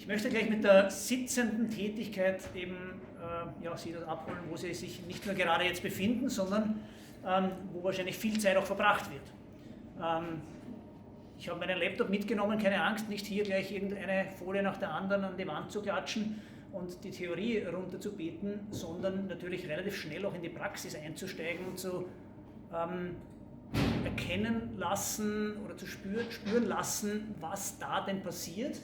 Ich möchte gleich mit der sitzenden Tätigkeit eben Sie dort abholen, wo Sie sich nicht nur gerade jetzt befinden, sondern wo wahrscheinlich viel Zeit auch verbracht wird. Ich habe meinen Laptop mitgenommen, keine Angst, nicht hier gleich irgendeine Folie nach der anderen an die Wand zu klatschen und die Theorie runterzubeten, sondern natürlich relativ schnell auch in die Praxis einzusteigen und zu erkennen lassen oder zu spüren lassen, was da denn passiert.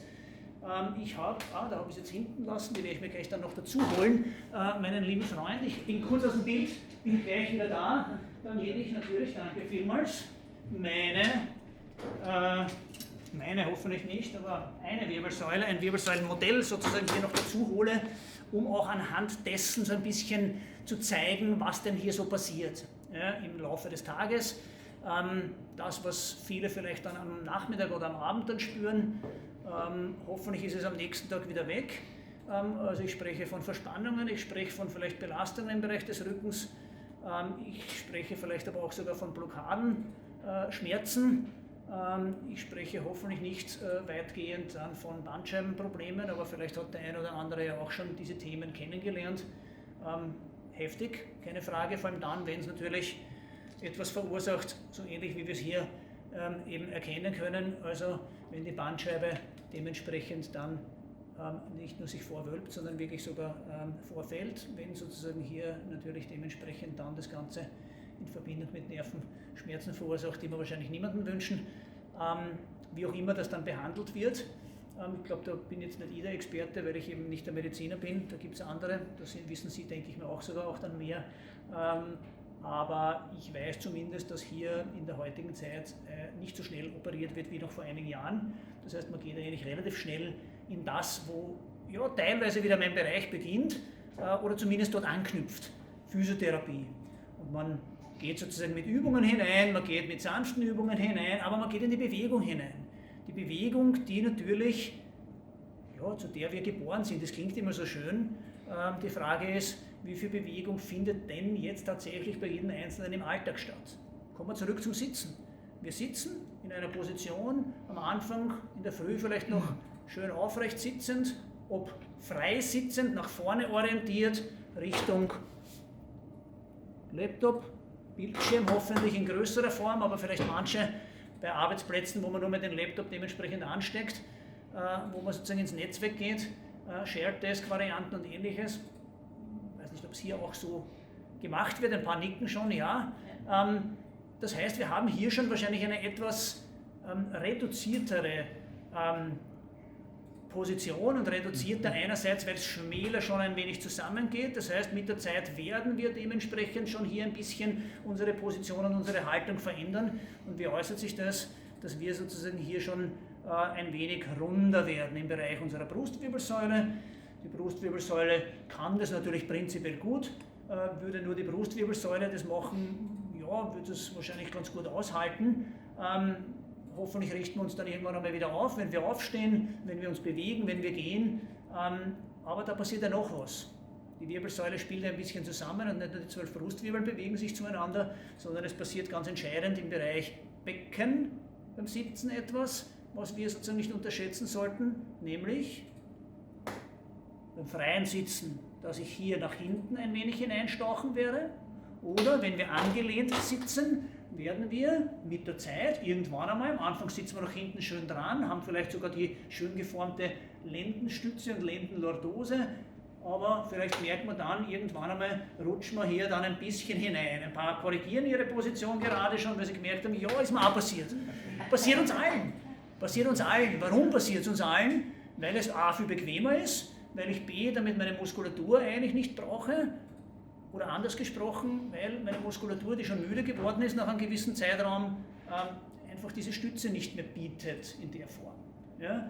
Ich habe, da habe ich es jetzt hinten lassen, die werde ich mir gleich dann noch dazu holen, meinen lieben Freund. Ich bin kurz aus dem Bild, bin gleich wieder da. Dann rede ich natürlich, danke vielmals, meine hoffentlich nicht, aber eine Wirbelsäule, ein Wirbelsäulenmodell sozusagen hier noch dazu hole, um auch anhand dessen so ein bisschen zu zeigen, was denn hier so passiert im Laufe des Tages. Das, was viele vielleicht dann am Nachmittag oder am Abend dann spüren, hoffentlich ist es am nächsten Tag wieder weg. Also ich spreche von Verspannungen, ich spreche von vielleicht Belastungen im Bereich des Rückens, ich spreche vielleicht aber auch sogar von Blockaden, Schmerzen. Ich spreche hoffentlich nicht weitgehend dann von Bandscheibenproblemen, aber vielleicht hat der eine oder andere ja auch schon diese Themen kennengelernt. Heftig, keine Frage, vor allem dann, wenn es natürlich etwas verursacht, so ähnlich wie wir es hier eben erkennen können. Also wenn die Bandscheibe dementsprechend dann nicht nur sich vorwölbt, sondern wirklich sogar vorfällt, wenn sozusagen hier natürlich dementsprechend dann das Ganze in Verbindung mit Nervenschmerzen verursacht, die wir wahrscheinlich niemandem wünschen. Wie auch immer das dann behandelt wird. Ich glaube, da bin jetzt nicht ich der Experte, weil ich eben nicht der Mediziner bin. Da gibt es andere, das wissen Sie, denke ich mir auch sogar auch dann mehr. Aber ich weiß zumindest, dass hier in der heutigen Zeit nicht so schnell operiert wird wie noch vor einigen Jahren. Das heißt, man geht eigentlich relativ schnell in das, wo ja, teilweise wieder mein Bereich beginnt oder zumindest dort anknüpft, Physiotherapie. Und man geht sozusagen mit Übungen hinein, man geht mit sanften Übungen hinein, aber man geht in die Bewegung hinein. Die Bewegung, die natürlich, ja, zu der wir geboren sind, das klingt immer so schön. Die Frage ist, wie viel Bewegung findet denn jetzt tatsächlich bei jedem Einzelnen im Alltag statt? Kommen wir zurück zum Sitzen. Wir sitzen in einer Position, am Anfang in der Früh vielleicht noch schön aufrecht sitzend, ob frei sitzend, nach vorne orientiert, Richtung Laptop, Bildschirm, hoffentlich in größerer Form, aber vielleicht manche bei Arbeitsplätzen, wo man nur mit dem Laptop dementsprechend ansteckt, wo man sozusagen ins Netzwerk geht, Shared Desk Varianten und ähnliches. Ich weiß nicht, ob es hier auch so gemacht wird, ein paar nicken schon, ja. Das heißt, wir haben hier schon wahrscheinlich eine etwas reduziertere Position und reduzierter einerseits, weil es schmäler schon ein wenig zusammengeht. Das heißt, mit der Zeit werden wir dementsprechend schon hier ein bisschen unsere Position und unsere Haltung verändern. Und wie äußert sich das? Dass wir sozusagen hier schon ein wenig runder werden im Bereich unserer Brustwirbelsäule. Die Brustwirbelsäule kann das natürlich prinzipiell gut. Würde nur die Brustwirbelsäule das machen, ja, würde es wahrscheinlich ganz gut aushalten. Hoffentlich richten wir uns dann irgendwann einmal wieder auf, wenn wir aufstehen, wenn wir uns bewegen, wenn wir gehen. Aber da passiert ja noch was. Die Wirbelsäule spielt ein bisschen zusammen und nicht nur die 12 Brustwirbel bewegen sich zueinander, sondern es passiert ganz entscheidend im Bereich Becken beim Sitzen etwas, was wir sozusagen nicht unterschätzen sollten, nämlich beim freien Sitzen, dass ich hier nach hinten ein wenig hineinstauchen werde, oder wenn wir angelehnt sitzen, werden wir mit der Zeit irgendwann einmal, am Anfang sitzen wir nach hinten schön dran, haben vielleicht sogar die schön geformte Lendenstütze und Lendenlordose, aber vielleicht merkt man dann, irgendwann einmal rutschen wir hier dann ein bisschen hinein. Ein paar korrigieren ihre Position gerade schon, weil sie gemerkt haben, ja, ist mir auch passiert. Passiert uns allen. Passiert uns allen. Warum passiert es uns allen? Weil es A viel bequemer ist, weil ich B damit meine Muskulatur eigentlich nicht brauche. Oder anders gesprochen, weil meine Muskulatur, die schon müde geworden ist nach einem gewissen Zeitraum, einfach diese Stütze nicht mehr bietet in der Form. Ja?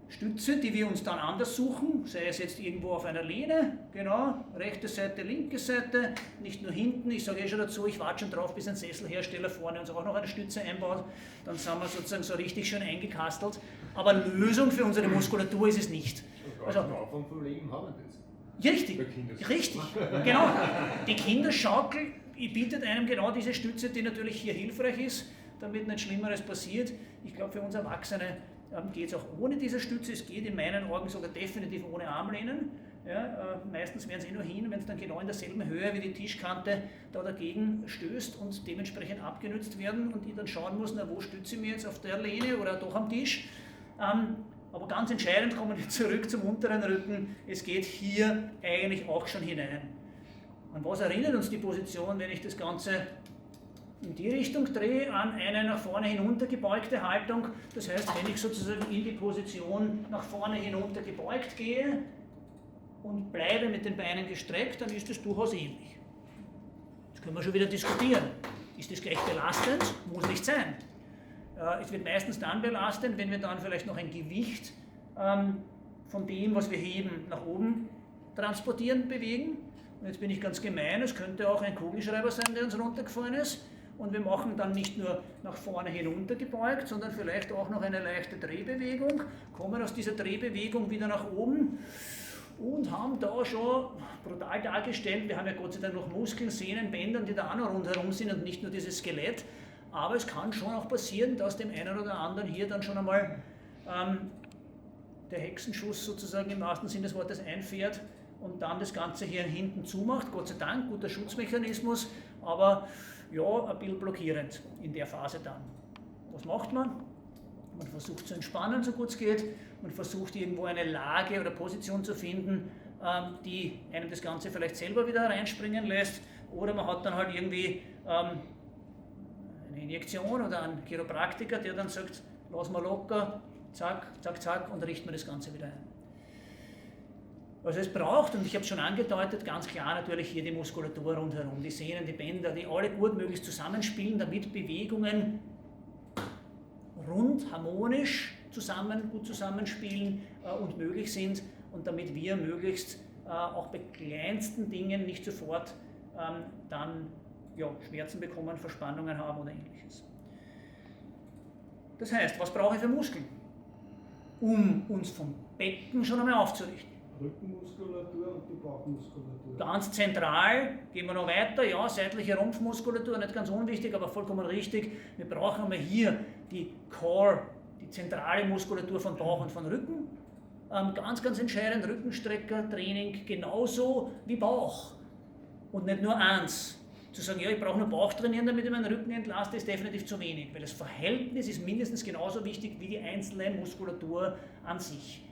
Stütze, die wir uns dann anders suchen, sei es jetzt irgendwo auf einer Lehne, genau, rechte Seite, linke Seite, nicht nur hinten, ich sage schon dazu, ich warte schon drauf, bis ein Sesselhersteller vorne uns auch noch eine Stütze einbaut, dann sind wir sozusagen so richtig schön eingekastelt, aber Lösung für unsere Muskulatur ist es nicht. Also, am Anfang vom Leben haben wir das. Richtig, richtig, genau. Die Kinderschaukel bietet einem genau diese Stütze, die natürlich hier hilfreich ist, damit nichts Schlimmeres passiert. Ich glaube, für uns Erwachsene geht es auch ohne diese Stütze. Es geht in meinen Augen sogar definitiv ohne Armlehnen. Ja, meistens werden sie nur hin, wenn es dann genau in derselben Höhe wie die Tischkante da dagegen stößt und dementsprechend abgenützt werden und ich dann schauen muss, na, wo stütze ich mir jetzt, auf der Lehne oder doch am Tisch. Aber ganz entscheidend kommen wir zurück zum unteren Rücken, es geht hier eigentlich auch schon hinein. An was erinnert uns die Position, wenn ich das Ganze in die Richtung drehe, an eine nach vorne hinunter gebeugte Haltung. Das heißt, wenn ich sozusagen in die Position nach vorne hinunter gebeugt gehe und bleibe mit den Beinen gestreckt, dann ist das durchaus ähnlich. Jetzt können wir schon wieder diskutieren. Ist das gleich belastend? Muss nicht sein. Es wird meistens dann belastend, wenn wir dann vielleicht noch ein Gewicht von dem, was wir heben, nach oben transportieren, bewegen. Und jetzt bin ich ganz gemein, es könnte auch ein Kugelschreiber sein, der uns runtergefallen ist. Und wir machen dann nicht nur nach vorne hinunter gebeugt, sondern vielleicht auch noch eine leichte Drehbewegung, kommen aus dieser Drehbewegung wieder nach oben und haben da schon brutal dargestellt, wir haben ja Gott sei Dank noch Muskeln, Sehnen, Bänder, die da auch noch rundherum sind und nicht nur dieses Skelett. Aber es kann schon auch passieren, dass dem einen oder anderen hier dann schon einmal der Hexenschuss sozusagen im wahrsten Sinne des Wortes einfährt und dann das Ganze hier hinten zumacht. Gott sei Dank, guter Schutzmechanismus, aber ja, ein bisschen blockierend in der Phase dann. Was macht man? Man versucht zu entspannen, so gut es geht. Man versucht irgendwo eine Lage oder Position zu finden, die einem das Ganze vielleicht selber wieder reinspringen lässt. Oder man hat dann halt irgendwie eine Injektion oder einen Chiropraktiker, der dann sagt, lass mal locker, zack, zack, zack und richten wir das Ganze wieder ein. Was es braucht, und ich habe es schon angedeutet, ganz klar natürlich hier die Muskulatur rundherum, die Sehnen, die Bänder, die alle gut möglichst zusammenspielen, damit Bewegungen rund, harmonisch gut zusammenspielen und möglich sind und damit wir möglichst auch bei kleinsten Dingen nicht sofort dann Schmerzen bekommen, Verspannungen haben oder ähnliches. Das heißt, was brauche ich für Muskeln, um uns vom Becken schon einmal aufzurichten? Rückenmuskulatur und die Bauchmuskulatur. Ganz zentral, gehen wir noch weiter, ja, seitliche Rumpfmuskulatur, nicht ganz unwichtig, aber vollkommen richtig. Wir brauchen einmal hier die Core, die zentrale Muskulatur von Bauch und von Rücken. Ganz, ganz entscheidend, Rückenstrecker-Training genauso wie Bauch. Und nicht nur eins. Zu sagen, ja, ich brauche nur Bauch trainieren, damit ich meinen Rücken entlaste, ist definitiv zu wenig, weil das Verhältnis ist mindestens genauso wichtig wie die einzelne Muskulatur an sich.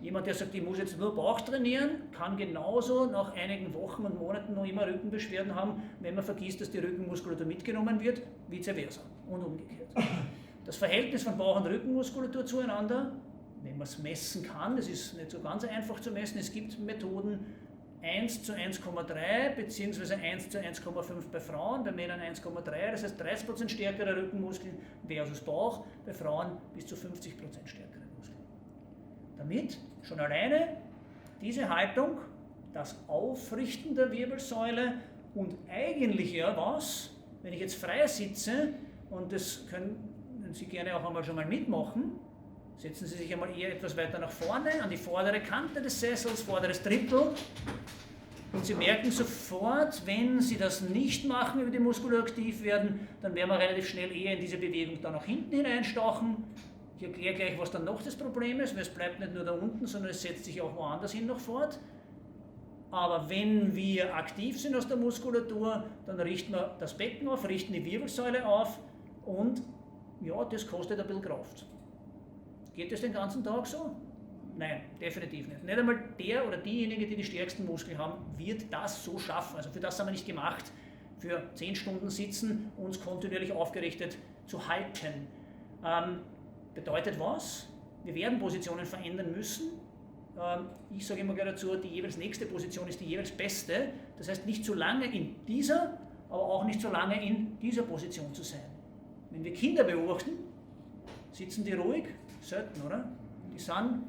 Jemand, der sagt, ich muss jetzt nur Bauch trainieren, kann genauso nach einigen Wochen und Monaten noch immer Rückenbeschwerden haben, wenn man vergisst, dass die Rückenmuskulatur mitgenommen wird, vice versa und umgekehrt. Das Verhältnis von Bauch- und Rückenmuskulatur zueinander, wenn man es messen kann, das ist nicht so ganz einfach zu messen, es gibt Methoden 1 zu 1,3 bzw. 1 zu 1,5 bei Frauen, bei Männern 1,3, das heißt 30% stärkere Rückenmuskeln versus Bauch, bei Frauen bis zu 50% stärkere Muskeln. Damit schon alleine diese Haltung, das Aufrichten der Wirbelsäule und eigentlich ja was, wenn ich jetzt frei sitze, und das können Sie gerne auch einmal schon mal mitmachen, setzen Sie sich einmal eher etwas weiter nach vorne, an die vordere Kante des Sessels, vorderes Drittel. Und Sie merken sofort, wenn Sie das nicht machen, über die Muskulatur aktiv werden, dann werden wir relativ schnell eher in diese Bewegung da nach hinten hineinstauchen. Ich erkläre gleich, was dann noch das Problem ist, weil es bleibt nicht nur da unten, sondern es setzt sich auch woanders hin noch fort. Aber wenn wir aktiv sind aus der Muskulatur, dann richten wir das Becken auf, richten die Wirbelsäule auf und ja, das kostet ein bisschen Kraft. Geht das den ganzen Tag so? Nein, definitiv nicht. Nicht einmal der oder diejenige, die die stärksten Muskeln haben, wird das so schaffen. Also für das haben wir nicht gemacht, für 10 Stunden sitzen, uns kontinuierlich aufgerichtet zu halten. Bedeutet was? Wir werden Positionen verändern müssen. Ich sage immer gleich dazu, die jeweils nächste Position ist die jeweils beste. Das heißt, nicht zu lange in dieser, aber auch nicht so lange in dieser Position zu sein. Wenn wir Kinder beobachten, sitzen die ruhig? Selten, oder? Die sind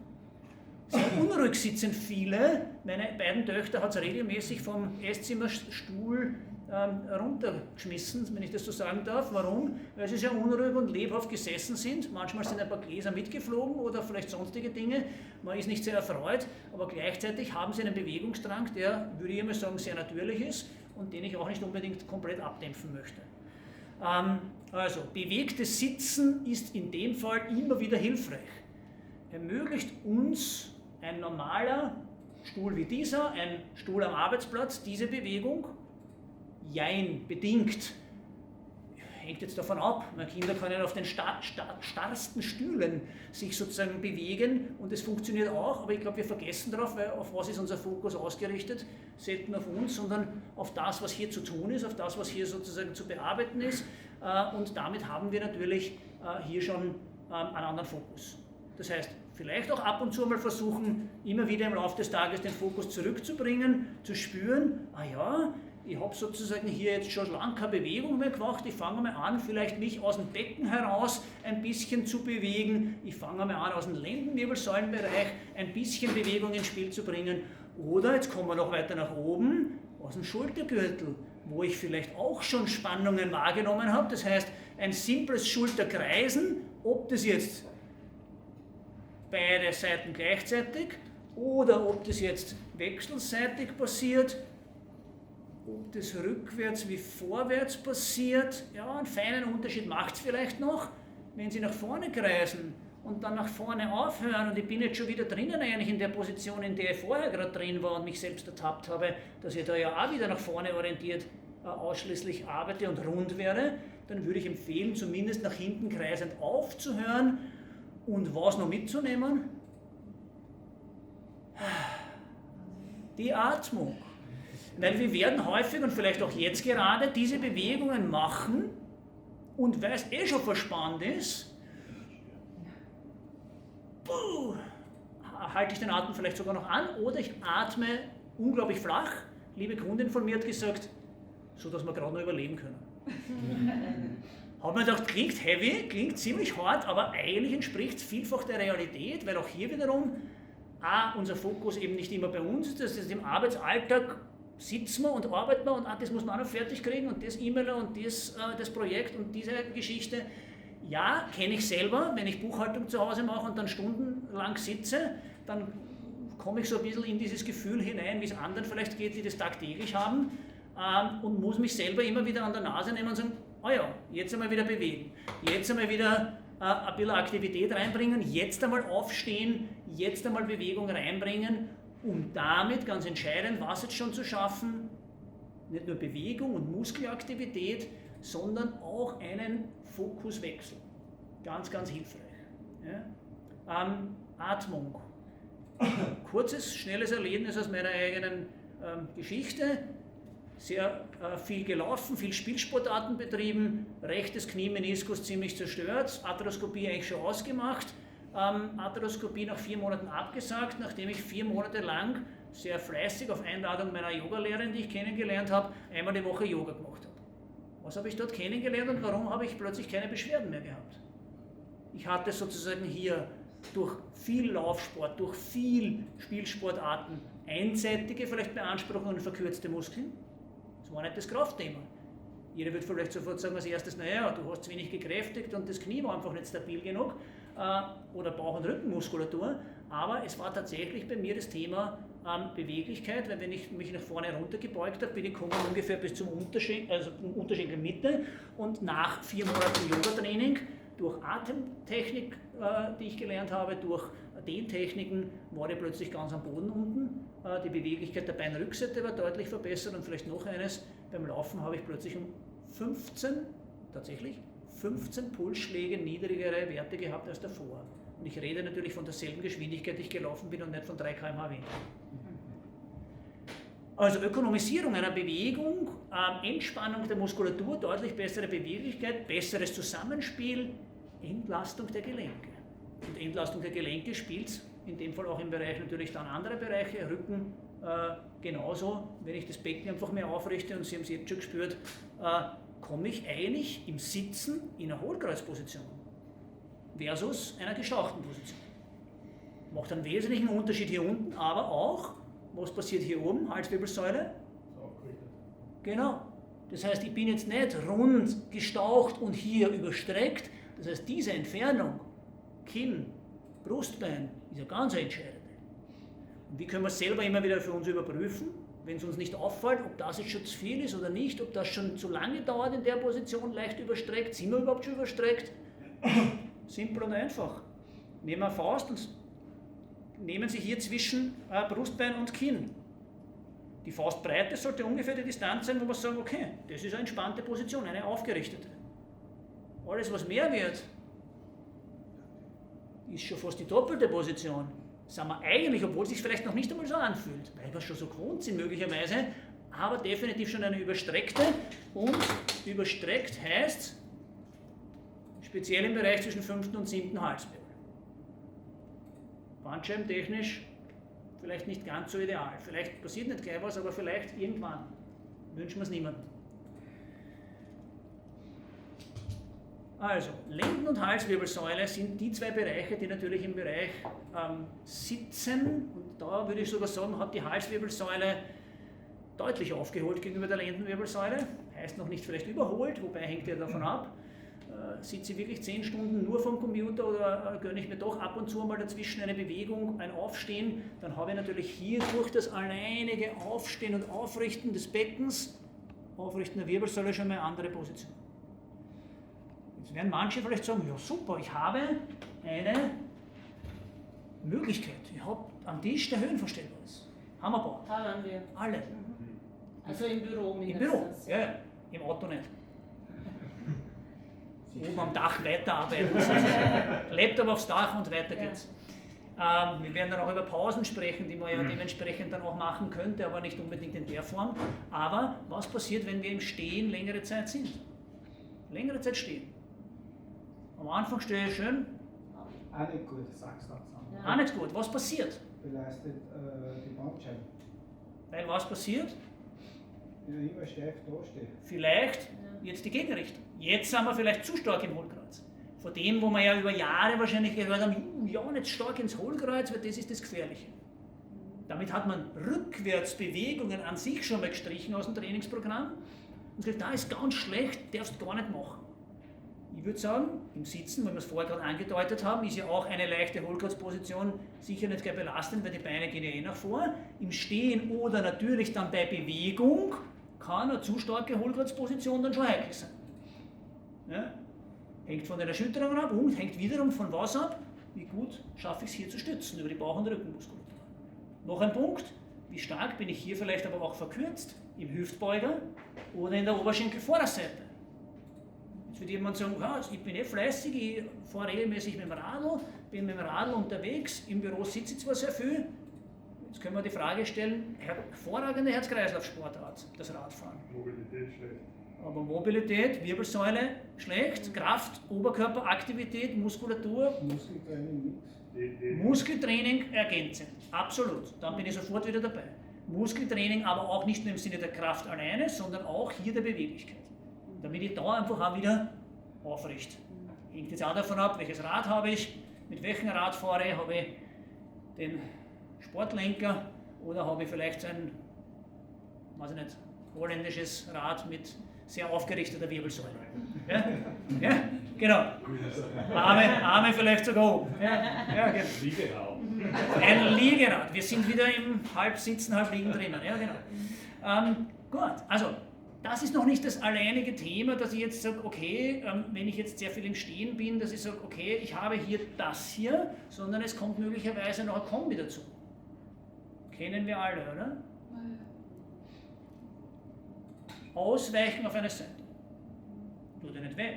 sehr unruhig sitzen viele. Meine beiden Töchter hat es regelmäßig vom Esszimmerstuhl runtergeschmissen, wenn ich das so sagen darf. Warum? Weil sie sehr unruhig und lebhaft gesessen sind. Manchmal sind ein paar Gläser mitgeflogen oder vielleicht sonstige Dinge. Man ist nicht sehr erfreut, aber gleichzeitig haben sie einen Bewegungsdrang, der, würde ich mal sagen, sehr natürlich ist und den ich auch nicht unbedingt komplett abdämpfen möchte. Also, bewegtes Sitzen ist in dem Fall immer wieder hilfreich. Ermöglicht uns ein normaler Stuhl wie dieser, ein Stuhl am Arbeitsplatz, diese Bewegung? Jein, bedingt. Hängt jetzt davon ab. Meine Kinder können auf den starrsten Stühlen sich sozusagen bewegen und es funktioniert auch, aber ich glaube, wir vergessen darauf, weil auf was ist unser Fokus ausgerichtet? Selten auf uns, sondern auf das, was hier zu tun ist, auf das, was hier sozusagen zu bearbeiten ist und damit haben wir natürlich hier schon einen anderen Fokus. Das heißt, vielleicht auch ab und zu mal versuchen, immer wieder im Laufe des Tages den Fokus zurückzubringen, zu spüren, ah ja, ich habe sozusagen hier jetzt schon lange keine Bewegung mehr gemacht, ich fange mal an, vielleicht mich aus dem Becken heraus ein bisschen zu bewegen, ich fange mal an, aus dem Lendenwirbelsäulenbereich ein bisschen Bewegung ins Spiel zu bringen oder, jetzt kommen wir noch weiter nach oben, aus dem Schultergürtel, wo ich vielleicht auch schon Spannungen wahrgenommen habe, das heißt, ein simples Schulterkreisen, ob das jetzt beide Seiten gleichzeitig oder ob das jetzt wechselseitig passiert, ob das rückwärts wie vorwärts passiert, ja, einen feinen Unterschied macht es vielleicht noch, wenn Sie nach vorne kreisen und dann nach vorne aufhören und ich bin jetzt schon wieder drinnen eigentlich in der Position, in der ich vorher gerade drin war und mich selbst ertappt habe, dass ich da ja auch wieder nach vorne orientiert ausschließlich arbeite und rund wäre, dann würde ich empfehlen, zumindest nach hinten kreisend aufzuhören und was noch mitzunehmen? Die Atmung. Weil wir werden häufig und vielleicht auch jetzt gerade diese Bewegungen machen und weil es eh schon verspannt ist, halte ich den Atem vielleicht sogar noch an oder ich atme unglaublich flach. Liebe Kundin von mir hat gesagt, so dass wir gerade noch überleben können. Hat man gedacht, klingt heavy, klingt ziemlich hart, aber eigentlich entspricht es vielfach der Realität, weil auch hier wiederum unser Fokus eben nicht immer bei uns ist, das ist im Arbeitsalltag sitzen wir und arbeiten wir und das muss man auch noch fertig kriegen und das E-Mail und das Projekt und diese Geschichte. Ja, kenne ich selber, wenn ich Buchhaltung zu Hause mache und dann stundenlang sitze, dann komme ich so ein bisschen in dieses Gefühl hinein, wie es anderen vielleicht geht, die das tagtäglich haben und muss mich selber immer wieder an der Nase nehmen und sagen, oh ja, jetzt einmal wieder bewegen, jetzt einmal wieder ein bisschen Aktivität reinbringen, jetzt einmal aufstehen, jetzt einmal Bewegung reinbringen, um damit, ganz entscheidend, was jetzt schon zu schaffen, nicht nur Bewegung und Muskelaktivität, sondern auch einen Fokuswechsel. Ganz, ganz hilfreich. Ja? Atmung. Kurzes, schnelles Erlebnis aus meiner eigenen Geschichte. Sehr viel gelaufen, viel Spielsportarten betrieben, rechtes Kniemeniskus ziemlich zerstört, Arthroskopie eigentlich schon ausgemacht, Arthroskopie nach 4 Monaten abgesagt, nachdem ich 4 Monate lang sehr fleißig auf Einladung meiner Yogalehrerin, die ich kennengelernt habe, einmal die Woche Yoga gemacht habe. Was habe ich dort kennengelernt und warum habe ich plötzlich keine Beschwerden mehr gehabt? Ich hatte sozusagen hier durch viel Laufsport, durch viel Spielsportarten einseitige vielleicht Beanspruchungen und verkürzte Muskeln. Das war nicht das Kraftthema. Jeder wird vielleicht sofort sagen als erstes, naja, du hast zu wenig gekräftigt und das Knie war einfach nicht stabil genug oder Bauch- und Rückenmuskulatur, aber es war tatsächlich bei mir das Thema Beweglichkeit, weil wenn ich mich nach vorne runtergebeugt habe, bin ich gekommen ungefähr bis zum Unterschenkelmitte und nach 4 Monaten Yoga-Training durch Atemtechnik, die ich gelernt habe, durch Dehntechniken, war ich plötzlich ganz am Boden unten. Die Beweglichkeit der Beinrückseite war deutlich verbessert und vielleicht noch eines, beim Laufen habe ich plötzlich um 15 Pulsschläge niedrigere Werte gehabt als davor. Und ich rede natürlich von derselben Geschwindigkeit, die ich gelaufen bin und nicht von 3 km/h weniger. Also Ökonomisierung einer Bewegung, Entspannung der Muskulatur, deutlich bessere Beweglichkeit, besseres Zusammenspiel, Entlastung der Gelenke. Und Entlastung der Gelenke spielt in dem Fall auch im Bereich natürlich dann anderer Bereiche, Rücken genauso. Wenn ich das Becken einfach mehr aufrichte und Sie haben es jetzt schon gespürt, komme ich eigentlich im Sitzen in eine Hohlkreuzposition versus einer gestauchten Position. Macht einen wesentlichen Unterschied hier unten, aber auch, was passiert hier oben, Halswirbelsäule? Genau. Das heißt, ich bin jetzt nicht rund, gestaucht und hier überstreckt. Das heißt, diese Entfernung, Kinn, Brustbein, ist ja ganz entscheidend. Und wie können wir es selber immer wieder für uns überprüfen? wenn es uns nicht auffällt, ob das jetzt schon zu viel ist oder nicht, ob das schon zu lange dauert in der Position, leicht überstreckt, sind wir überhaupt schon überstreckt? Simpel und einfach. Nehmen wir Faust und nehmen Sie hier zwischen Brustbein und Kinn. Die Faustbreite sollte ungefähr die Distanz sein, wo wir sagen, okay, das ist eine entspannte Position, eine aufgerichtete. Alles, was mehr wird, ist schon fast die doppelte Position. Sind wir eigentlich, obwohl es sich vielleicht noch nicht einmal so anfühlt, weil wir schon so gewohnt sind möglicherweise, aber definitiv schon eine überstreckte. Und überstreckt heißt, speziell im Bereich zwischen 5. und 7. Halswirbel. Bandscheibentechnisch vielleicht nicht ganz so ideal. Vielleicht passiert nicht gleich was, aber vielleicht irgendwann. Wünschen wir es niemandem. Also, Lenden- und Halswirbelsäule sind die zwei Bereiche, die natürlich im Bereich Sitzen, und da würde ich sogar sagen, hat die Halswirbelsäule deutlich aufgeholt gegenüber der Lendenwirbelsäule. Heißt noch nicht vielleicht überholt, wobei hängt ja davon ab. Sitze ich wirklich 10 Stunden nur vom Computer oder gönne ich mir doch ab und zu mal dazwischen eine Bewegung, ein Aufstehen, dann habe ich natürlich hier durch das alleinige Aufstehen und Aufrichten des Beckens, Aufrichten der Wirbelsäule schon mal eine andere Position. Jetzt werden manche vielleicht sagen, ja super, ich habe eine Möglichkeit. Ich habe am Tisch, der höhenverstellbar ist. Hammerbar. Da haben wir. Alle. Also im Büro Im Büro, ja, im Auto nicht. Oben am Dach weiterarbeiten. Laptop aufs Dach und weiter geht's. Wir werden dann auch über Pausen sprechen, die man ja dementsprechend dann auch machen könnte, aber nicht unbedingt in der Form. Aber was passiert, wenn wir im Stehen längere Zeit sind? Längere Zeit stehen. Am Anfang stehe ich schön. Auch nicht gut, sag's langsam. Ja. Auch nicht gut. Was passiert? Belastet die Bandscheibe. Weil was passiert? Ja, immer steif dastehe. Vielleicht jetzt die Gegenrichtung. Jetzt sind wir vielleicht zu stark im Hohlkreuz. Von dem, wo wir ja über Jahre wahrscheinlich gehört haben, ja, nicht stark ins Hohlkreuz, weil das ist das Gefährliche. Damit hat man Rückwärtsbewegungen an sich schon mal gestrichen aus dem Trainingsprogramm. Und gesagt, da ist ganz schlecht, darfst du gar nicht machen. Ich würde sagen, im Sitzen, weil wir es vorher gerade angedeutet haben, ist ja auch eine leichte Hohlkreuzposition sicher nicht gleich belastend, weil die Beine gehen ja eh nach vor. Im Stehen oder natürlich dann bei Bewegung kann eine zu starke Hohlkreuzposition dann schon heikel sein. Ja? Hängt von den Erschütterungen ab und hängt wiederum von was ab? Wie gut schaffe ich es hier zu stützen über die Bauch- und Rückenmuskulatur. Noch ein Punkt, wie stark bin ich hier vielleicht aber auch verkürzt, im Hüftbeuger oder in der Oberschenkelvorderseite. Jetzt wird jemand sagen, ja, ich bin fleißig, ich fahre regelmäßig mit dem Radl, bin mit dem Radl unterwegs, im Büro sitze ich zwar sehr viel. Jetzt können wir die Frage stellen, hervorragende Herz-Kreislauf-Sportart, das Radfahren. Mobilität schlecht. Aber Mobilität, Wirbelsäule schlecht, Kraft, Oberkörperaktivität, Muskulatur, Muskeltraining nichts. Muskeltraining ergänzend, absolut. Dann bin ich sofort wieder dabei. Muskeltraining aber auch nicht nur im Sinne der Kraft alleine, sondern auch hier der Beweglichkeit. Damit ich da einfach auch wieder aufrichte. Hängt jetzt auch davon ab, welches Rad habe ich, mit welchem Rad fahre ich, habe ich den Sportlenker oder habe ich vielleicht so ein, weiß ich nicht, holländisches Rad mit sehr aufgerichteter Wirbelsäule. Ja? Ja? Genau. Arme vielleicht sogar oben. Ja, genau. Liegerad. Ein Liegerad. Wir sind wieder im Halbsitzen, Halbliegen drinnen. Ja, genau. Gut, also das ist noch nicht das alleinige Thema, dass ich jetzt sage, okay, wenn ich jetzt sehr viel im Stehen bin, dass ich sage, okay, ich habe hier das hier, sondern es kommt möglicherweise noch ein Kombi dazu. Kennen wir alle, oder? Ausweichen auf eine Seite. Tut ja nicht weh.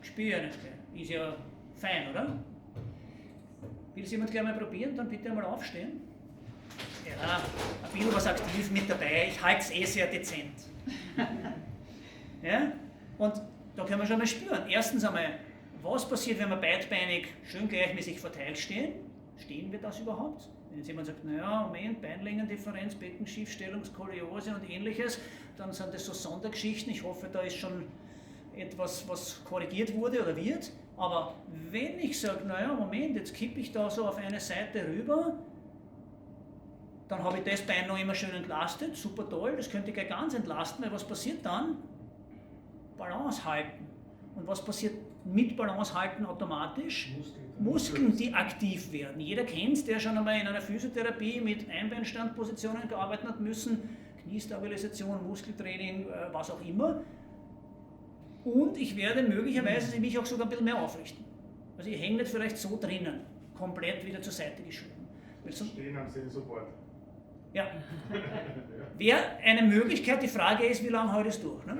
Spüre ja nicht weh. Ist ja fein, oder? Will es jemand gerne mal probieren? Dann bitte einmal aufstehen. Ja, ein bisschen was aktiv mit dabei. Ich halte es eh sehr dezent. Ja? Und da können wir schon mal spüren. Erstens einmal, was passiert, wenn wir beidbeinig schön gleichmäßig verteilt stehen? Stehen wir das überhaupt? Wenn jetzt jemand sagt, naja, Moment, Beinlängendifferenz, Beckenschiefstellung, Skoliose und ähnliches, dann sind das so Sondergeschichten. Ich hoffe, da ist schon etwas, was korrigiert wurde oder wird. Aber wenn ich sage, naja, Moment, jetzt kippe ich da so auf eine Seite rüber, dann habe ich das Bein noch immer schön entlastet, super toll, das könnte ich gleich ganz entlasten, weil was passiert dann? Balance halten. Und was passiert mit Balance halten automatisch. Muskeln, die aktiv werden. Jeder kennt es, der schon einmal in einer Physiotherapie mit Einbeinstandpositionen gearbeitet hat müssen, Kniestabilisation, Muskeltraining, was auch immer. Und ich werde möglicherweise mich auch sogar ein bisschen mehr aufrichten. Also ich hänge nicht vielleicht so drinnen, komplett wieder zur Seite geschoben. Stehen am Sensorbord. Ja. Wäre eine Möglichkeit, die Frage ist, wie lange halte ich es durch? Ne?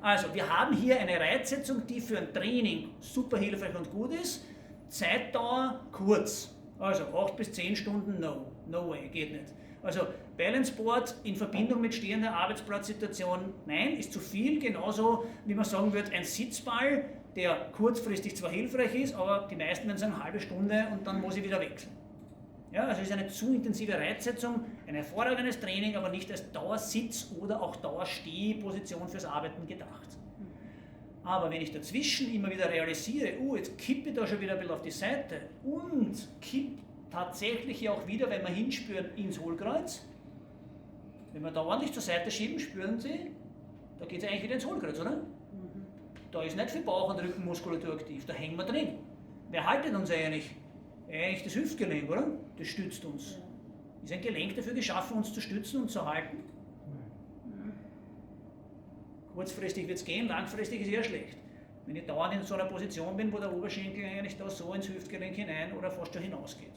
Also wir haben hier eine Reitsetzung, die für ein Training super hilfreich und gut ist. Zeitdauer kurz, also 8 bis 10 Stunden, no way, geht nicht. Also Balanceboard in Verbindung mit stehender Arbeitsplatzsituation, nein, ist zu viel, genauso wie man sagen würde, ein Sitzball, der kurzfristig zwar hilfreich ist, aber die meisten werden sagen, eine halbe Stunde und dann muss ich wieder wechseln. Ja, also es ist eine zu intensive Reitsetzung, ein hervorragendes Training, aber nicht als Dauersitz oder auch Dauerstehposition fürs Arbeiten gedacht. Aber wenn ich dazwischen immer wieder realisiere, jetzt kippe ich da schon wieder ein bisschen auf die Seite und kippe tatsächlich auch wieder, wenn wir hinspüren, ins Hohlkreuz. Wenn wir da ordentlich zur Seite schieben, spüren Sie, da geht es eigentlich wieder ins Hohlkreuz, oder? Da ist nicht viel Bauch- und Rückenmuskulatur aktiv, da hängen wir drin. Wer haltet uns eigentlich? Eigentlich das Hüftgelenk, oder? Das stützt uns. Ist ein Gelenk dafür geschaffen, uns zu stützen und zu halten? Kurzfristig wird es gehen, langfristig ist eher schlecht. Wenn ich dauernd in so einer Position bin, wo der Oberschenkel eigentlich da so ins Hüftgelenk hinein oder fast schon hinausgeht.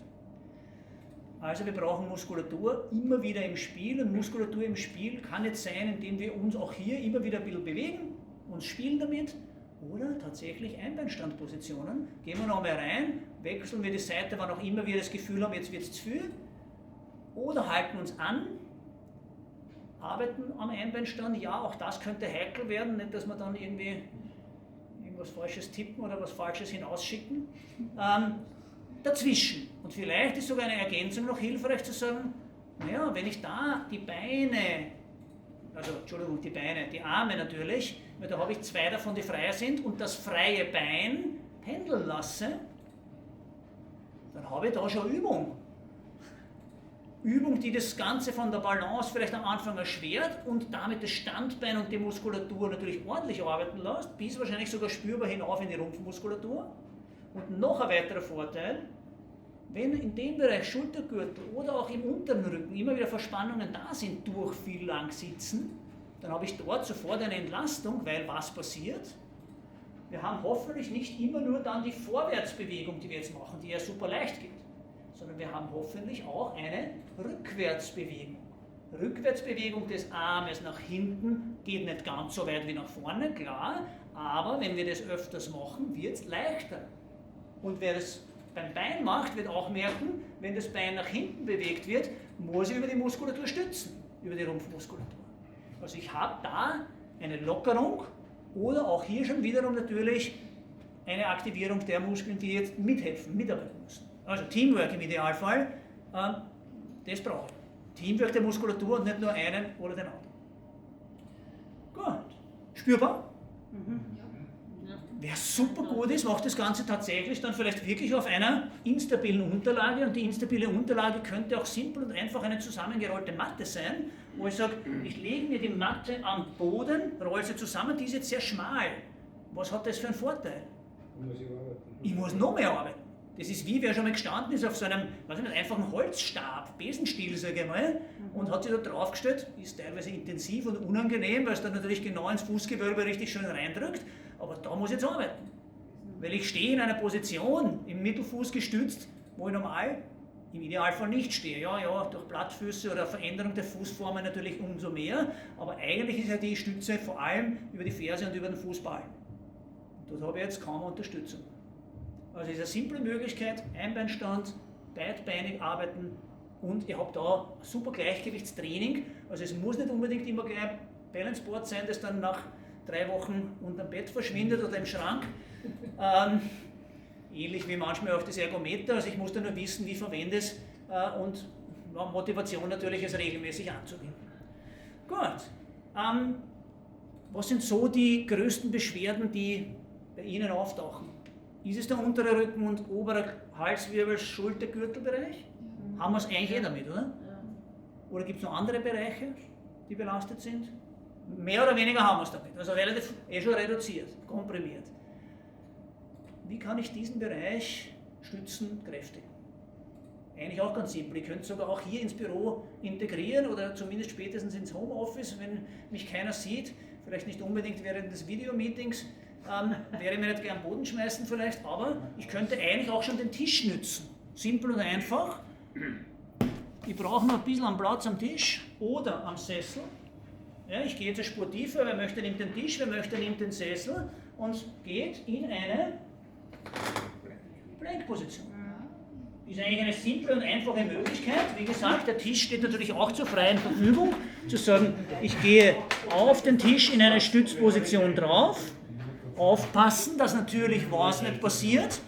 Also wir brauchen Muskulatur immer wieder im Spiel, und Muskulatur im Spiel kann jetzt sein, indem wir uns auch hier immer wieder ein bisschen bewegen, uns spielen damit, oder tatsächlich Einbeinstandpositionen. Gehen wir nochmal rein, wechseln wir die Seite, wann auch immer wir das Gefühl haben, jetzt wird es zu viel, oder halten uns an, arbeiten am Einbeinstand. Ja, auch das könnte heikel werden, nicht, dass wir dann irgendwie irgendwas Falsches tippen oder was Falsches hinausschicken. Dazwischen. Und vielleicht ist sogar eine Ergänzung noch hilfreich zu sagen, naja, wenn ich da die Beine, die Arme natürlich, weil da habe ich 2 davon, die frei sind, und das freie Bein pendeln lasse, dann habe ich da schon Übung. Übung, die das Ganze von der Balance vielleicht am Anfang erschwert und damit das Standbein und die Muskulatur natürlich ordentlich arbeiten lässt, bis wahrscheinlich sogar spürbar hinauf in die Rumpfmuskulatur. Und noch ein weiterer Vorteil, wenn in dem Bereich Schultergürtel oder auch im unteren Rücken immer wieder Verspannungen da sind durch viel Langsitzen, dann habe ich dort sofort eine Entlastung, weil was passiert? Wir haben hoffentlich nicht immer nur dann die Vorwärtsbewegung, die wir jetzt machen, die ja super leicht geht, sondern wir haben hoffentlich auch eine Rückwärtsbewegung. Rückwärtsbewegung des Armes nach hinten geht nicht ganz so weit wie nach vorne, klar, aber wenn wir das öfters machen, wird es leichter. Und wer das beim Bein macht, wird auch merken, wenn das Bein nach hinten bewegt wird, muss ich über die Muskulatur stützen, über die Rumpfmuskulatur. Also ich habe da eine Lockerung oder auch hier schon wiederum natürlich eine Aktivierung der Muskeln, die jetzt mithelfen, mitarbeiten müssen. Also Teamwork im Idealfall, das brauche ich. Teamwork der Muskulatur und nicht nur einen oder den anderen. Gut. Spürbar? Wer super gut ist, macht das Ganze tatsächlich dann vielleicht wirklich auf einer instabilen Unterlage, und die instabile Unterlage könnte auch simpel und einfach eine zusammengerollte Matte sein, wo ich sage, ich lege mir die Matte am Boden, rolle sie zusammen, die ist jetzt sehr schmal. Was hat das für einen Vorteil? Ich muss noch mehr arbeiten. Das ist wie, wer schon mal gestanden ist auf so einem, weiß ich nicht, einfachen Holzstab, Besenstiel, sage ich mal, und hat sich da draufgestellt, ist teilweise intensiv und unangenehm, weil es dann natürlich genau ins Fußgewölbe richtig schön reindrückt, aber da muss ich jetzt arbeiten. Weil ich stehe in einer Position, im Mittelfuß gestützt, wo ich normal im Idealfall nicht stehe. Ja, durch Plattfüße oder Veränderung der Fußformen natürlich umso mehr, aber eigentlich ist ja die Stütze vor allem über die Ferse und über den Fußballen. Dort habe ich jetzt kaum Unterstützung. Also es ist eine simple Möglichkeit, Einbeinstand, beidbeinig arbeiten, und ihr habt da ein super Gleichgewichtstraining. Also es muss nicht unbedingt immer gleich Balanceboard sein, das dann nach 3 Wochen unterm Bett verschwindet oder im Schrank. Ähnlich wie manchmal auch das Ergometer, also ich muss da nur wissen, wie verwende es, und Motivation natürlich, es regelmäßig anzuwenden. Gut. Was sind so die größten Beschwerden, die bei Ihnen auftauchen? Ist es der untere Rücken und oberer Halswirbel, Schultergürtelbereich? Haben wir es eigentlich damit, oder? Oder gibt es noch andere Bereiche, die belastet sind? Mehr oder weniger haben wir es damit, also relativ schon reduziert, komprimiert. wie kann ich diesen Bereich stützen, kräftigen? Eigentlich auch ganz simpel. Ich könnte es sogar auch hier ins Büro integrieren oder zumindest spätestens ins Homeoffice, wenn mich keiner sieht. Vielleicht nicht unbedingt während des Videomeetings, wäre mir nicht gern am Boden schmeißen vielleicht, aber ich könnte eigentlich auch schon den Tisch nützen. Simpel und einfach. Ich brauche noch ein bisschen an Platz am Tisch oder am Sessel. Ja, ich gehe jetzt eine Spur tiefer, wer möchte nimmt den Tisch, wer möchte nimmt den Sessel und geht in eine Plank-Position. Ist eigentlich eine simple und einfache Möglichkeit. Wie gesagt, der Tisch steht natürlich auch zur freien Verfügung, zu sagen, ich gehe auf den Tisch in eine Stützposition drauf, aufpassen, dass natürlich was nicht passiert,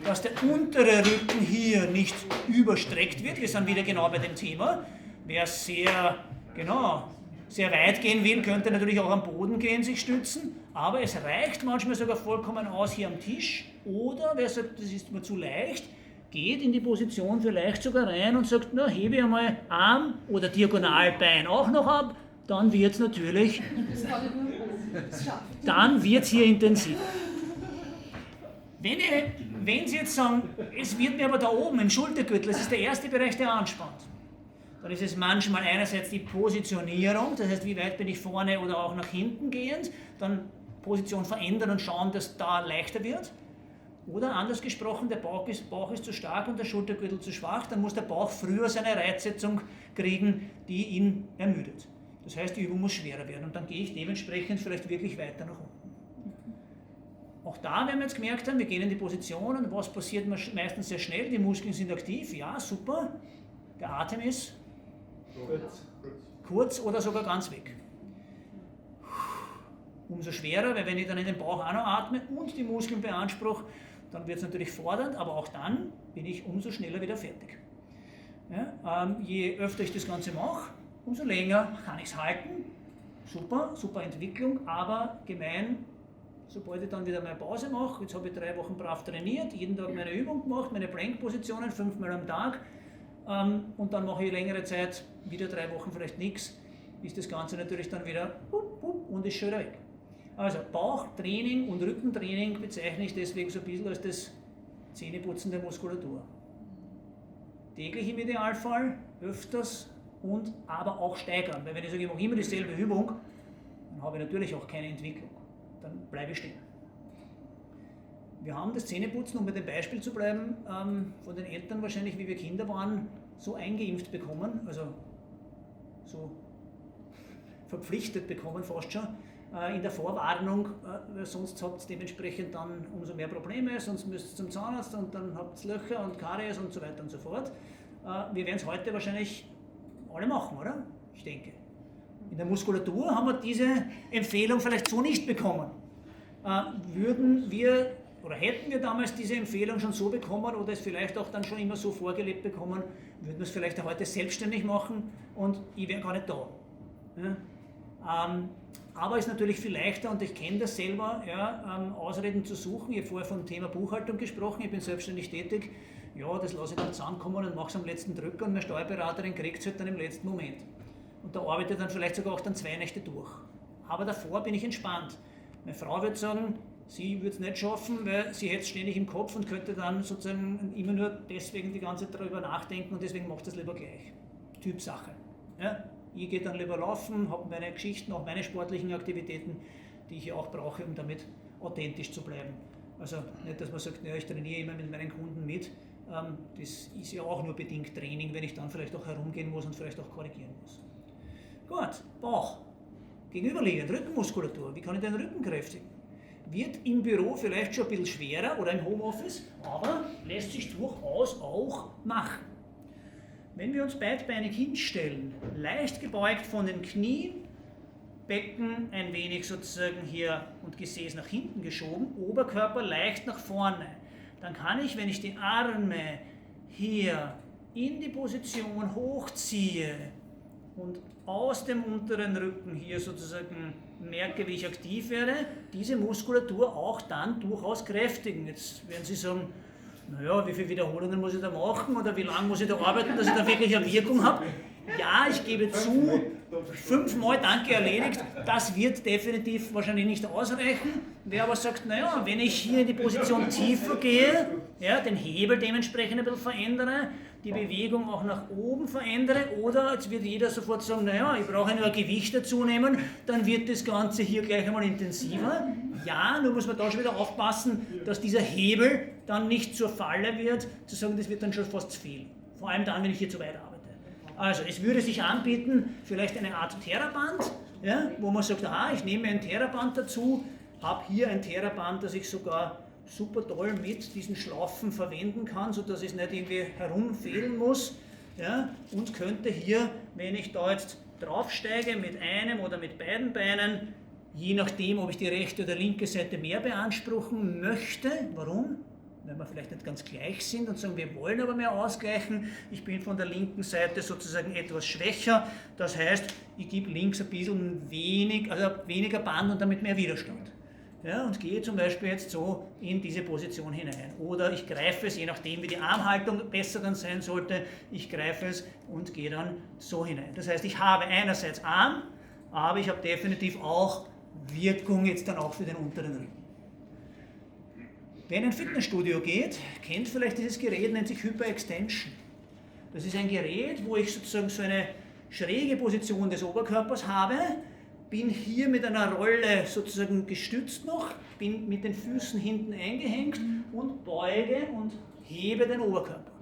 dass der untere Rücken hier nicht überstreckt wird. Wir sind wieder genau bei dem Thema. Wer sehr weit gehen will, könnte natürlich auch am Boden gehen, sich stützen, aber es reicht manchmal sogar vollkommen aus hier am Tisch. Oder wer sagt, das ist mir zu leicht, geht in die Position vielleicht sogar rein und sagt, na, hebe ich einmal Arm oder Diagonalbein auch noch ab, dann wird es natürlich, dann wird es hier intensiv. Wenn Sie jetzt sagen, es wird mir aber da oben im Schultergürtel, das ist der erste Bereich, der anspannt, dann ist es manchmal einerseits die Positionierung, das heißt, wie weit bin ich vorne oder auch nach hinten gehend, dann Position verändern und schauen, dass da leichter wird. Oder anders gesprochen, der Bauch ist zu stark und der Schultergürtel zu schwach, dann muss der Bauch früher seine Reizsetzung kriegen, die ihn ermüdet. Das heißt, die Übung muss schwerer werden und dann gehe ich dementsprechend vielleicht wirklich weiter nach unten. Auch da werden wir jetzt gemerkt haben, wir gehen in die Position und was passiert meistens sehr schnell, die Muskeln sind aktiv, ja, super, der Atem ist kurz oder sogar ganz weg. Umso schwerer, weil wenn ich dann in den Bauch auch noch atme und die Muskeln beanspruche, dann wird es natürlich fordernd, aber auch dann bin ich umso schneller wieder fertig. Ja, je öfter ich das Ganze mache, umso länger kann ich es halten. Super Entwicklung, aber gemein, sobald ich dann wieder meine Pause mache, jetzt habe ich 3 Wochen brav trainiert, jeden Tag meine Übung gemacht, meine Plank-Positionen 5-mal am Tag und dann mache ich längere Zeit, wieder 3 Wochen vielleicht nichts, ist das Ganze natürlich dann wieder und ist schon wieder weg. Also Bauchtraining und Rückentraining bezeichne ich deswegen so ein bisschen als das Zähneputzen der Muskulatur. Täglich im Idealfall, öfters und aber auch steigern, weil wenn ich sage, ich mache immer dieselbe Übung, dann habe ich natürlich auch keine Entwicklung, dann bleibe ich stehen. Wir haben das Zähneputzen, um bei dem Beispiel zu bleiben, von den Eltern wahrscheinlich, wie wir Kinder waren, so eingeimpft bekommen, also so verpflichtet bekommen fast schon, in der Vorwarnung, weil sonst habt ihr dementsprechend dann umso mehr Probleme, sonst müsst ihr zum Zahnarzt und dann habt ihr Löcher und Karies und so weiter und so fort. Wir werden es heute wahrscheinlich alle machen, oder? Ich denke. In der Muskulatur haben wir diese Empfehlung vielleicht so nicht bekommen. Würden wir oder hätten wir damals diese Empfehlung schon so bekommen oder es vielleicht auch dann schon immer so vorgelebt bekommen, würden wir es vielleicht auch heute selbstständig machen und ich wäre gar nicht da. Ja? Aber es ist natürlich viel leichter und ich kenne das selber, ja, Ausreden zu suchen. Ich habe vorher vom Thema Buchhaltung gesprochen, ich bin selbstständig tätig. Ja, das lasse ich dann zusammenkommen und mache es am letzten Drücker und meine Steuerberaterin kriegt es halt dann im letzten Moment. Und da arbeite ich dann vielleicht sogar auch dann 2 Nächte durch. Aber davor bin ich entspannt. Meine Frau würde sagen, sie würde es nicht schaffen, weil sie hätte es ständig im Kopf und könnte dann sozusagen immer nur deswegen die ganze Zeit darüber nachdenken und deswegen macht das lieber gleich. Typsache. Ja? Ich gehe dann lieber laufen, habe meine Geschichten, auch meine sportlichen Aktivitäten, die ich ja auch brauche, um damit authentisch zu bleiben. Also nicht, dass man sagt, ja, ich trainiere immer mit meinen Kunden mit. Das ist ja auch nur bedingt Training, wenn ich dann vielleicht auch herumgehen muss und vielleicht auch korrigieren muss. Gut, Bauch. Gegenüberliegend, Rückenmuskulatur. Wie kann ich den Rücken kräftigen? Wird im Büro vielleicht schon ein bisschen schwerer oder im Homeoffice, aber lässt sich durchaus auch machen. Wenn wir uns beidbeinig hinstellen, leicht gebeugt von den Knien, Becken ein wenig sozusagen hier und Gesäß nach hinten geschoben, Oberkörper leicht nach vorne, dann kann ich, wenn ich die Arme hier in die Position hochziehe und aus dem unteren Rücken hier sozusagen merke, wie ich aktiv werde, diese Muskulatur auch dann durchaus kräftigen. Jetzt werden Sie sagen, naja, wie viele Wiederholungen muss ich da machen oder wie lange muss ich da arbeiten, dass ich da wirklich eine Wirkung habe? Ja, ich gebe zu, 5-mal Danke erledigt, das wird definitiv wahrscheinlich nicht ausreichen. Wer aber sagt, naja, wenn ich hier in die Position tiefer gehe, ja, den Hebel dementsprechend ein bisschen verändere, die Bewegung auch nach oben verändere, oder jetzt wird jeder sofort sagen, naja, ich brauche nur Gewicht dazu nehmen, dann wird das Ganze hier gleich einmal intensiver. Ja, nur muss man da schon wieder aufpassen, dass dieser Hebel dann nicht zur Falle wird, zu sagen, das wird dann schon fast zu viel. Vor allem dann, wenn ich hier zu weit arbeite. Also es würde sich anbieten, vielleicht eine Art Theraband, ja, wo man sagt, aha, ich nehme ein Theraband dazu, habe hier ein Theraband, das ich sogar super toll mit diesen Schlaufen verwenden kann, sodass es nicht irgendwie herumfehlen muss, ja, und könnte hier, wenn ich da jetzt draufsteige mit einem oder mit beiden Beinen, je nachdem, ob ich die rechte oder linke Seite mehr beanspruchen möchte, warum? Weil wir vielleicht nicht ganz gleich sind und sagen, wir wollen aber mehr ausgleichen. Ich bin von der linken Seite sozusagen etwas schwächer. Das heißt, ich gebe links ein bisschen weniger Band und damit mehr Widerstand. Ja, und gehe zum Beispiel jetzt so in diese Position hinein. Oder ich greife es, je nachdem wie die Armhaltung besser dann sein sollte, ich greife es und gehe dann so hinein. Das heißt, ich habe einerseits Arm, aber ich habe definitiv auch Wirkung jetzt dann auch für den unteren Rücken. Wer in ein Fitnessstudio geht, kennt vielleicht dieses Gerät, nennt sich Hyperextension. Das ist ein Gerät, wo ich sozusagen so eine schräge Position des Oberkörpers habe, bin hier mit einer Rolle sozusagen gestützt noch, bin mit den Füßen hinten eingehängt und beuge und hebe den Oberkörper.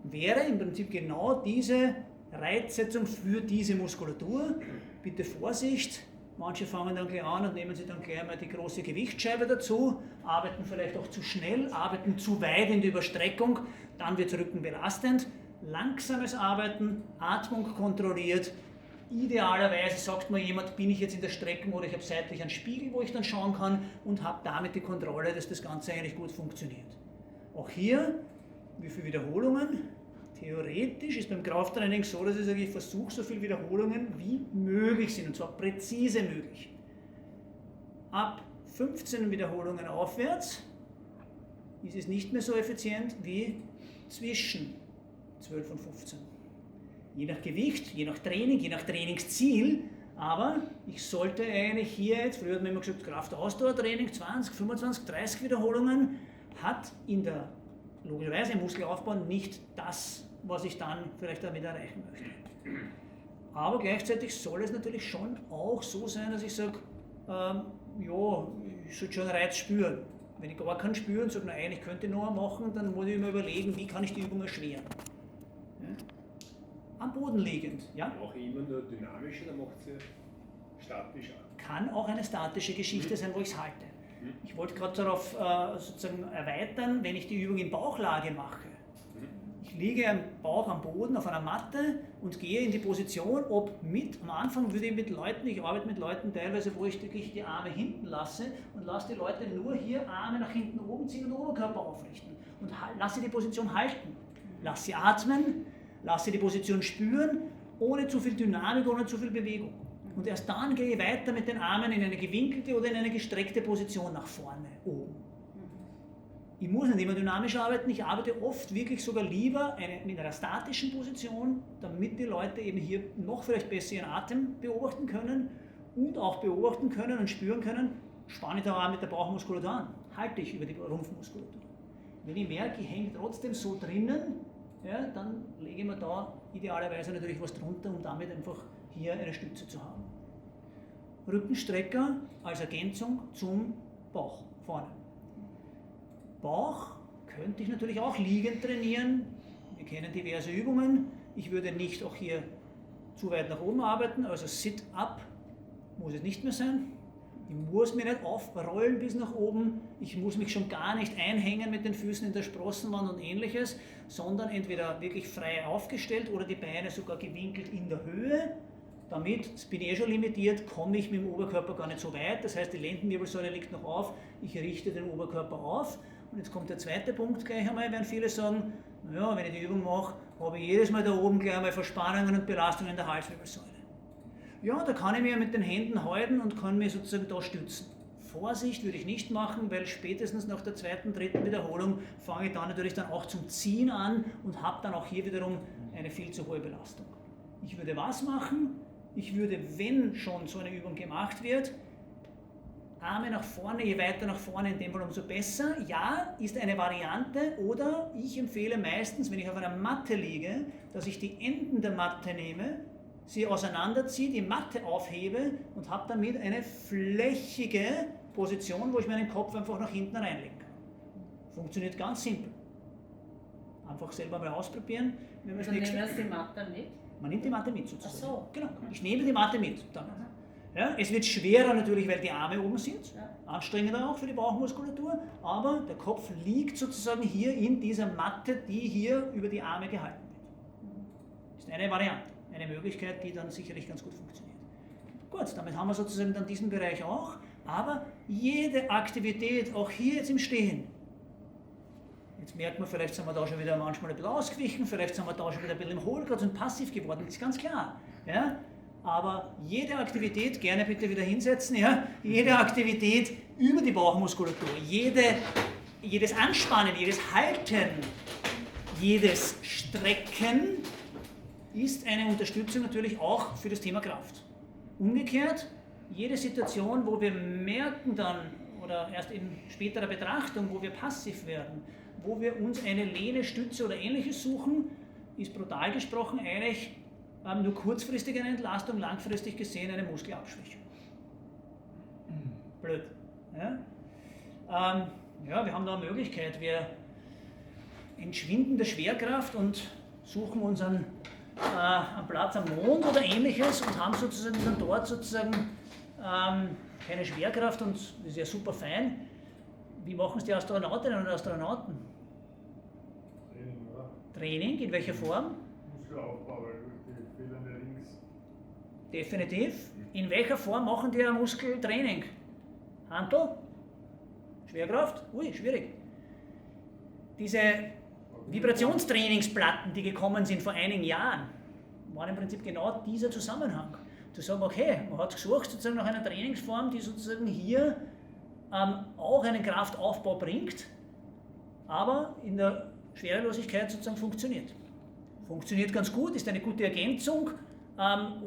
Wäre im Prinzip genau diese Reizsetzung für diese Muskulatur. Bitte Vorsicht! Manche fangen dann gleich an und nehmen sich dann gleich mal die große Gewichtsscheibe dazu, arbeiten vielleicht auch zu schnell, arbeiten zu weit in die Überstreckung, dann wird es rückenbelastend. Langsames Arbeiten, Atmung kontrolliert. Idealerweise sagt mir jemand, bin ich jetzt in der Streckung oder ich habe seitlich einen Spiegel, wo ich dann schauen kann und habe damit die Kontrolle, dass das Ganze eigentlich gut funktioniert. Auch hier, wie viele Wiederholungen? Theoretisch ist beim Krafttraining so, dass ich sage, ich versuche so viele Wiederholungen wie möglich sind, und zwar präzise möglich. Ab 15 Wiederholungen aufwärts ist es nicht mehr so effizient wie zwischen 12 und 15. Je nach Gewicht, je nach Training, je nach Trainingsziel, aber ich sollte eigentlich hier jetzt, früher hat man immer gesagt, Kraft-Ausdauertraining, 20, 25, 30 Wiederholungen, hat in der logischerweise im Muskelaufbau nicht das, was ich dann vielleicht damit erreichen möchte. Aber gleichzeitig soll es natürlich schon auch so sein, dass ich sage, ja, ich sollte schon einen Reiz spüren. Wenn ich gar keinen spüre und sage, nein, ich könnte noch machen, dann muss ich mir überlegen, wie kann ich die Übung erschweren. Ja? Am Boden liegend. Ja? Auch immer nur dynamisch oder macht sie statisch an? Kann auch eine statische Geschichte sein, wo ich es halte. Ich wollte gerade darauf sozusagen erweitern, wenn ich die Übung in Bauchlage mache. Ich liege am Bauch am Boden auf einer Matte und gehe in die Position, am Anfang würde ich arbeite mit Leuten teilweise, wo ich wirklich die Arme hinten lasse und lasse die Leute nur hier Arme nach hinten oben ziehen und Oberkörper aufrichten. Und lasse die Position halten. Lasse sie atmen, lasse die Position spüren, ohne zu viel Dynamik, ohne zu viel Bewegung. Und erst dann gehe ich weiter mit den Armen in eine gewinkelte oder in eine gestreckte Position nach vorne, oben. Ich muss nicht immer dynamisch arbeiten, ich arbeite oft wirklich sogar lieber mit einer statischen Position, damit die Leute eben hier noch vielleicht besser ihren Atem beobachten können und auch beobachten können und spüren können, spanne ich da auch mit der Bauchmuskulatur an, halte ich über die Rumpfmuskulatur. Wenn ich merke, ich hänge trotzdem so drinnen, ja, dann lege ich mir da idealerweise natürlich was drunter, um damit einfach hier eine Stütze zu haben. Rückenstrecker als Ergänzung zum Bauch vorne. Bauch könnte ich natürlich auch liegend trainieren. Wir kennen diverse Übungen. Ich würde nicht auch hier zu weit nach oben arbeiten, also Sit-Up muss es nicht mehr sein. Ich muss mich nicht aufrollen bis nach oben. Ich muss mich schon gar nicht einhängen mit den Füßen in der Sprossenwand und ähnliches, sondern entweder wirklich frei aufgestellt oder die Beine sogar gewinkelt in der Höhe. Damit, bin ich schon limitiert, komme ich mit dem Oberkörper gar nicht so weit. Das heißt, die Lendenwirbelsäule liegt noch auf, ich richte den Oberkörper auf. Und jetzt kommt der zweite Punkt gleich einmal, werden viele sagen, naja, wenn ich die Übung mache, habe ich jedes Mal da oben gleich einmal Verspannungen und Belastungen in der Halswirbelsäule. Ja, da kann ich mir mit den Händen halten und kann mich sozusagen da stützen. Vorsicht würde ich nicht machen, weil spätestens nach der zweiten, dritten Wiederholung fange ich dann natürlich auch zum Ziehen an und habe dann auch hier wiederum eine viel zu hohe Belastung. Ich würde was machen? Ich würde, wenn schon so eine Übung gemacht wird, Arme nach vorne, je weiter nach vorne, in dem Fall umso besser. Ja, ist eine Variante. Oder ich empfehle meistens, wenn ich auf einer Matte liege, dass ich die Enden der Matte nehme, sie auseinanderziehe, die Matte aufhebe und habe damit eine flächige Position, wo ich meinen Kopf einfach nach hinten reinlegen kann. Funktioniert ganz simpel. Einfach selber mal ausprobieren. Wenn Also nehmen wir die Matte mit? Man nimmt die Matte mit sozusagen. Ach so. Genau. Ich nehme die Matte mit. Damit. Ja, es wird schwerer natürlich, weil die Arme oben sind. Ja. Anstrengender auch für die Bauchmuskulatur. Aber der Kopf liegt sozusagen hier in dieser Matte, die hier über die Arme gehalten wird. Das ist eine Variante, eine Möglichkeit, die dann sicherlich ganz gut funktioniert. Gut, damit haben wir sozusagen dann diesen Bereich auch. Aber jede Aktivität, auch hier jetzt im Stehen, jetzt merkt man, vielleicht sind wir da schon wieder manchmal ein bisschen ausgewichen, vielleicht sind wir da schon wieder ein bisschen im Hohlkreuz und passiv geworden, das ist ganz klar. Ja? Aber jede Aktivität, gerne bitte wieder hinsetzen, ja? Jede Aktivität über die Bauchmuskulatur, jedes Anspannen, jedes Halten, jedes Strecken ist eine Unterstützung natürlich auch für das Thema Kraft. Umgekehrt, jede Situation, wo wir merken dann, oder erst in späterer Betrachtung, wo wir passiv werden, wo wir uns eine Lehne, Stütze oder Ähnliches suchen, ist brutal gesprochen eigentlich nur kurzfristig eine Entlastung, langfristig gesehen eine Muskelabschwächung. Blöd. Ja? Ja, wir haben da eine Möglichkeit. Wir entschwinden der Schwerkraft und suchen uns einen Platz am Mond oder Ähnliches und haben sozusagen dann dort sozusagen keine Schwerkraft und das ist ja super fein. Wie machen es die Astronautinnen und Astronauten? Training, oder? Training, in welcher Form? Muskelaufbau, weil die fehlende links. Definitiv. In welcher Form machen die ein Muskeltraining? Hantel? Schwerkraft? Ui, schwierig. Diese Vibrationstrainingsplatten, die gekommen sind vor einigen Jahren, waren im Prinzip genau dieser Zusammenhang. Zu sagen, okay, man hat gesucht sozusagen nach einer Trainingsform, die sozusagen hier auch einen Kraftaufbau bringt, aber in der Schwerelosigkeit sozusagen funktioniert. Funktioniert ganz gut, ist eine gute Ergänzung,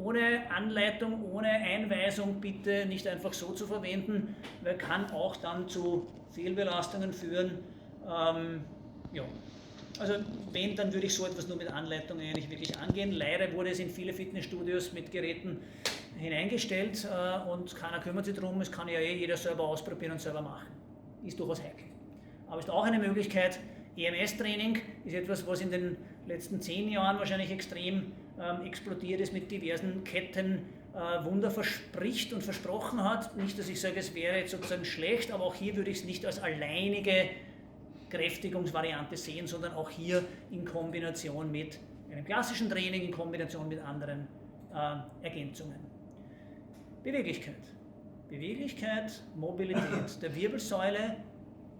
ohne Anleitung, ohne Einweisung bitte nicht einfach so zu verwenden, weil kann auch dann zu Fehlbelastungen führen. Ja. Also wenn, dann würde ich so etwas nur mit Anleitung eigentlich wirklich angehen. Leider wurde es in viele Fitnessstudios mit Geräten hineingestellt und keiner kümmert sich darum, es kann ja jeder selber ausprobieren und selber machen. Ist durchaus heikel. Aber ist auch eine Möglichkeit. EMS-Training ist etwas, was in den letzten 10 Jahren wahrscheinlich extrem explodiert ist mit diversen Ketten, Wunder verspricht und versprochen hat. Nicht, dass ich sage, es wäre jetzt sozusagen schlecht, aber auch hier würde ich es nicht als alleinige Kräftigungsvariante sehen, sondern auch hier in Kombination mit einem klassischen Training, in Kombination mit anderen Ergänzungen. Beweglichkeit. Beweglichkeit, Mobilität der Wirbelsäule,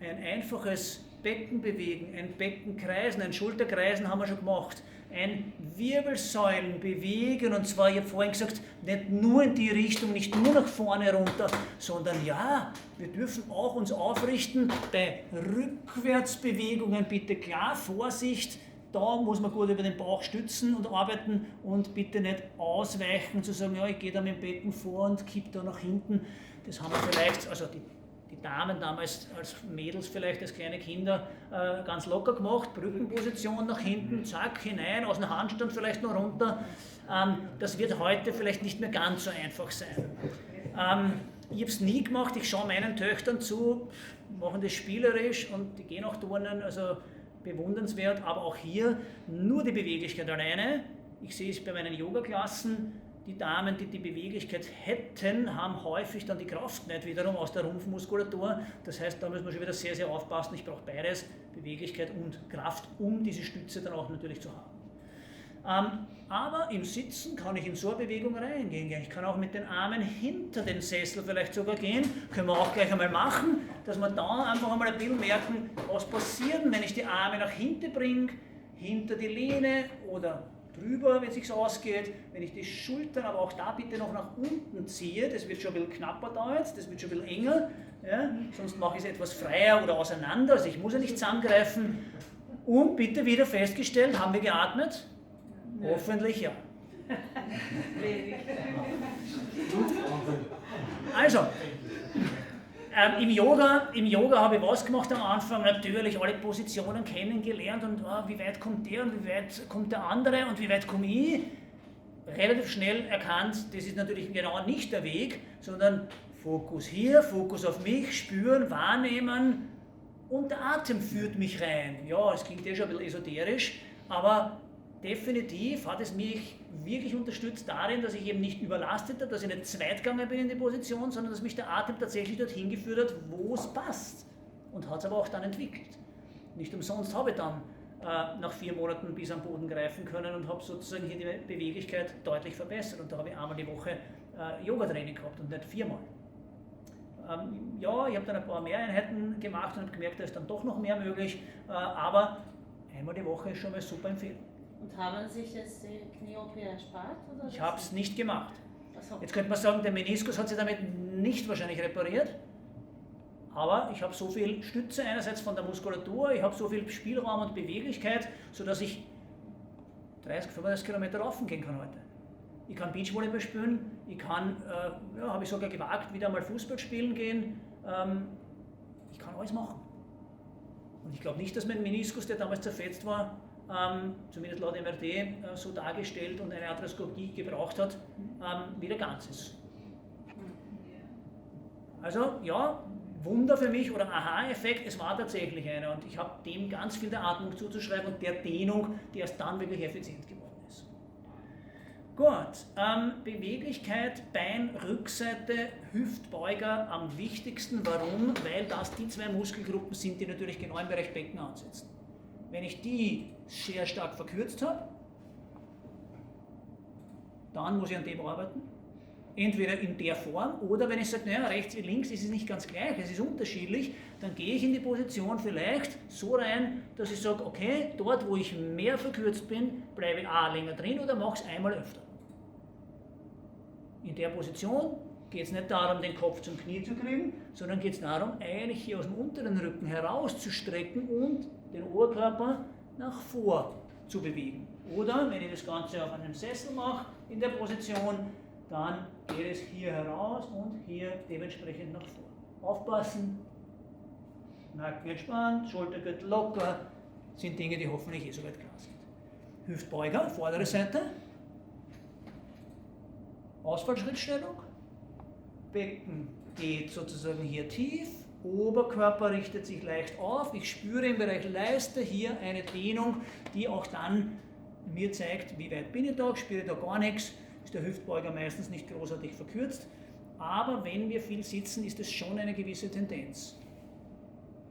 ein einfaches Becken bewegen, ein Becken kreisen, ein Schulterkreisen haben wir schon gemacht, ein Wirbelsäulen bewegen und zwar, ich habe vorhin gesagt, nicht nur in die Richtung, nicht nur nach vorne runter, sondern ja, wir dürfen auch uns aufrichten bei Rückwärtsbewegungen, bitte klar, Vorsicht, da muss man gut über den Bauch stützen und arbeiten und bitte nicht ausweichen, zu sagen, ja, ich gehe da mit dem Becken vor und kipp da nach hinten, das haben wir vielleicht, also die Damen damals als Mädels vielleicht, als kleine Kinder ganz locker gemacht, Brückenposition nach hinten, zack, hinein, aus dem Handstand vielleicht noch runter. Das wird heute vielleicht nicht mehr ganz so einfach sein. Ich habe es nie gemacht, ich schaue meinen Töchtern zu, machen das spielerisch und die gehen auch turnen, also bewundernswert, aber auch hier nur die Beweglichkeit alleine. Ich sehe es bei meinen Yoga-Klassen, die Damen, die die Beweglichkeit hätten, haben häufig dann die Kraft nicht wiederum aus der Rumpfmuskulatur. Das heißt, da müssen wir schon wieder sehr, sehr aufpassen. Ich brauche beides, Beweglichkeit und Kraft, um diese Stütze dann auch natürlich zu haben. Aber im Sitzen kann ich in so eine Bewegung reingehen. Ich kann auch mit den Armen hinter den Sessel vielleicht sogar gehen. Können wir auch gleich einmal machen, dass wir da einfach einmal ein bisschen merken, was passiert, wenn ich die Arme nach hinten bringe, hinter die Lehne oder drüber, wenn es sich ausgeht, wenn ich die Schultern aber auch da bitte noch nach unten ziehe, das wird schon ein bisschen knapper da jetzt, das wird schon ein bisschen enger, ja? Sonst mache ich es etwas freier oder auseinander, also ich muss ja nicht zusammengreifen. Und bitte wieder festgestellt, haben wir geatmet? Ja. Hoffentlich ja. Also, im Yoga habe ich was gemacht am Anfang? Natürlich alle Positionen kennengelernt und wie weit kommt der und wie weit kommt der andere und wie weit komme ich? Relativ schnell erkannt, das ist natürlich genau nicht der Weg, sondern Fokus hier, Fokus auf mich, spüren, wahrnehmen und der Atem führt mich rein. Ja, es klingt schon ein bisschen esoterisch, aber definitiv hat es mich wirklich unterstützt darin, dass ich eben nicht überlastet habe, dass ich nicht zweitgegangen bin in die Position, sondern dass mich der Atem tatsächlich dorthin geführt hat, wo es passt. Und hat es aber auch dann entwickelt. Nicht umsonst habe ich dann nach 4 Monaten bis am Boden greifen können und habe sozusagen hier die Beweglichkeit deutlich verbessert. Und da habe ich einmal die Woche Yoga-Training gehabt und nicht 4-mal. Ja, ich habe dann ein paar mehr Einheiten gemacht und habe gemerkt, da ist dann doch noch mehr möglich, aber einmal die Woche ist schon mal super Empfehlung. Und haben sich jetzt die Knie-OP erspart? Oder Ich habe es nicht gemacht. So. Jetzt könnte man sagen, der Meniskus hat sich damit nicht wahrscheinlich repariert, aber ich habe so viel Stütze einerseits von der Muskulatur, ich habe so viel Spielraum und Beweglichkeit, sodass ich 30, 35 Kilometer laufen gehen kann heute. Ich kann Beachvolleyball spielen, ich kann, habe ich sogar gewagt, wieder mal Fußball spielen gehen. Ich kann alles machen. Und ich glaube nicht, dass mein Meniskus, der damals zerfetzt war, zumindest laut MRT, so dargestellt und eine Arthroskopie gebraucht hat, wieder ganz ist. Also ja, Wunder für mich oder Aha-Effekt, es war tatsächlich einer und ich habe dem ganz viel der Atmung zuzuschreiben und der Dehnung, die erst dann wirklich effizient geworden ist. Gut, Beweglichkeit, Bein, Rückseite, Hüftbeuger am wichtigsten. Warum? Weil das die 2 Muskelgruppen sind, die natürlich genau im Bereich Becken ansetzen. Wenn ich die sehr stark verkürzt habe, dann muss ich an dem arbeiten. Entweder in der Form oder wenn ich sage, naja, rechts wie links ist es nicht ganz gleich, es ist unterschiedlich, dann gehe ich in die Position vielleicht so rein, dass ich sage, okay, dort wo ich mehr verkürzt bin, bleibe ich A länger drin oder mache es einmal öfter. In der Position geht es nicht darum, den Kopf zum Knie zu kriegen, sondern geht es darum, eigentlich hier aus dem unteren Rücken herauszustrecken und den Oberkörper nach vor zu bewegen. Oder wenn ich das Ganze auf einem Sessel mache, in der Position, dann geht es hier heraus und hier dementsprechend nach vor. Aufpassen, Nacken entspannt, Schultergürtel locker, sind Dinge, die hoffentlich soweit klar sind. Hüftbeuger, vordere Seite, Ausfallschrittstellung, Becken geht sozusagen hier tief, Oberkörper richtet sich leicht auf, ich spüre im Bereich Leiste hier eine Dehnung, die auch dann mir zeigt, wie weit bin ich da, spüre da gar nichts, ist der Hüftbeuger meistens nicht großartig verkürzt, aber wenn wir viel sitzen, ist es schon eine gewisse Tendenz.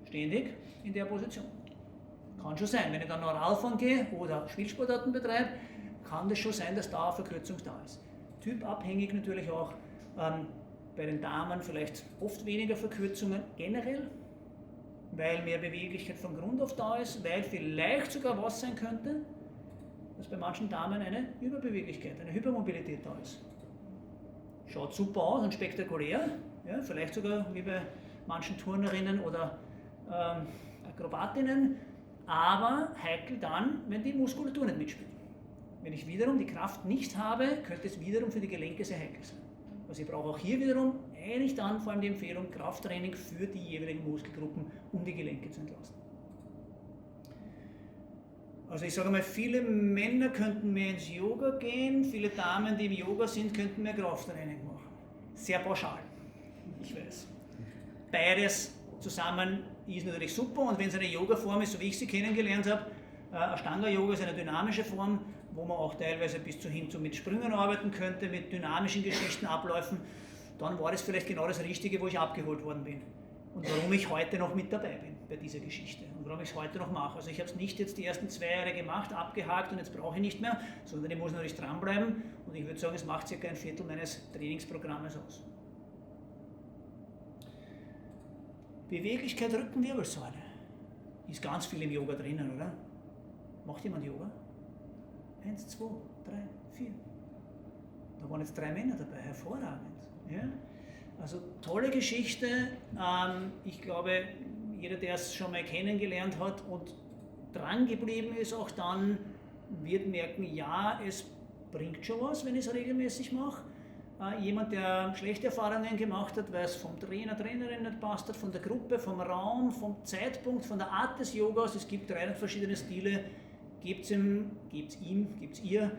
Ständig in der Position. Kann schon sein, wenn ich dann noch Radfahren gehe oder Spielsportarten betreibe, kann das schon sein, dass da eine Verkürzung da ist. Typabhängig natürlich auch, bei den Damen vielleicht oft weniger Verkürzungen generell, weil mehr Beweglichkeit von Grund auf da ist, weil vielleicht sogar was sein könnte, dass bei manchen Damen eine Überbeweglichkeit, eine Hypermobilität da ist. Schaut super aus und spektakulär, ja, vielleicht sogar wie bei manchen Turnerinnen oder Akrobatinnen, aber heikel dann, wenn die Muskulatur nicht mitspielt. Wenn ich wiederum die Kraft nicht habe, könnte es wiederum für die Gelenke sehr heikel sein. Also ich brauche auch hier wiederum eigentlich dann vor allem die Empfehlung Krafttraining für die jeweiligen Muskelgruppen, um die Gelenke zu entlasten. Also ich sage mal, viele Männer könnten mehr ins Yoga gehen, viele Damen, die im Yoga sind, könnten mehr Krafttraining machen. Sehr pauschal, ich weiß. Beides zusammen ist natürlich super und wenn es eine Yoga-Form ist, so wie ich sie kennengelernt habe, Ashtanga-Yoga ist eine dynamische Form, wo man auch teilweise bis hin zu mit Sprüngen arbeiten könnte, mit dynamischen Geschichten, Abläufen, dann war das vielleicht genau das Richtige, wo ich abgeholt worden bin. Und warum ich heute noch mit dabei bin bei dieser Geschichte und warum ich es heute noch mache. Also ich habe es nicht jetzt die ersten 2 Jahre gemacht, abgehakt und jetzt brauche ich nicht mehr, sondern ich muss natürlich dranbleiben und ich würde sagen, es macht ca. ein Viertel meines Trainingsprogrammes aus. Beweglichkeit Rückenwirbelsäule. Ist ganz viel im Yoga drinnen, oder? Macht jemand Yoga? 1, 2, 3, 4. Da waren jetzt 3 Männer dabei, hervorragend. Ja? Also tolle Geschichte. Ich glaube, jeder, der es schon mal kennengelernt hat und dran geblieben ist, auch dann wird merken, ja, es bringt schon was, wenn ich es regelmäßig mache. Jemand, der schlechte Erfahrungen gemacht hat, weil es vom Trainer, Trainerin nicht passt hat, von der Gruppe, vom Raum, vom Zeitpunkt, von der Art des Yogas, es gibt 300 verschiedene Stile, gebt ihr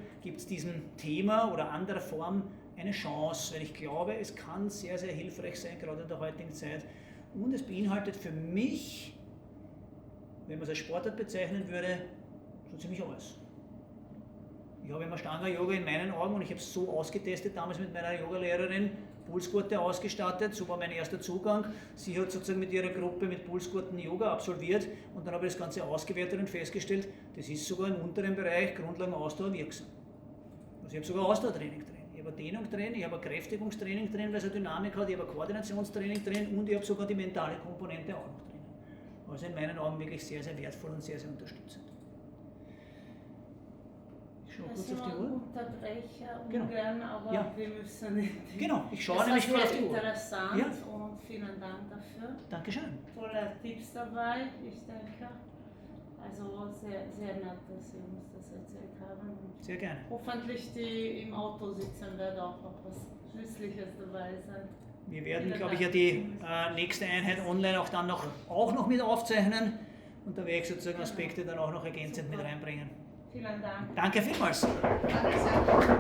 diesem Thema oder anderer Form eine Chance, weil ich glaube, es kann sehr, sehr hilfreich sein, gerade in der heutigen Zeit. Und es beinhaltet für mich, wenn man es als Sportart bezeichnen würde, so ziemlich alles. Ich habe immer Stanga-Yoga in meinen Augen und ich habe es so ausgetestet, damals mit meiner Yogalehrerin, Pulsgurte ausgestattet, so war mein erster Zugang. Sie hat sozusagen mit ihrer Gruppe mit Pulsgurten Yoga absolviert und dann habe ich das Ganze ausgewertet und festgestellt, das ist sogar im unteren Bereich Grundlagen-Ausdauer wirksam. Also ich habe sogar Ausdauertraining drin, ich habe Dehnung drin, ich habe Kräftigungstraining drin, weil es eine Dynamik hat, ich habe Koordinationstraining drin und ich habe sogar die mentale Komponente auch noch drin. Also in meinen Augen wirklich sehr, sehr wertvoll und sehr, sehr unterstützend. Schau kurz auf die Uhr. Unterbrecher Genau. ungern, aber Ja. wir müssen nicht. Genau, ich schaue Das war nämlich gerade auf sehr die Uhr. interessant Ja. und vielen Dank dafür. Dankeschön. Tolle Tipps dabei, ich denke. Also sehr, sehr nett, dass Sie uns das erzählt haben. Und Sehr gerne. hoffentlich die im Auto sitzen werden auch noch was Nützliches dabei sein. Wir werden, Vielen glaube ich, Dank. ja die nächste Einheit online auch dann auch noch mit aufzeichnen und da werde ich sozusagen Aspekte dann auch noch ergänzend mit Super. reinbringen. Vielen Dank. Danke vielmals. Danke sehr.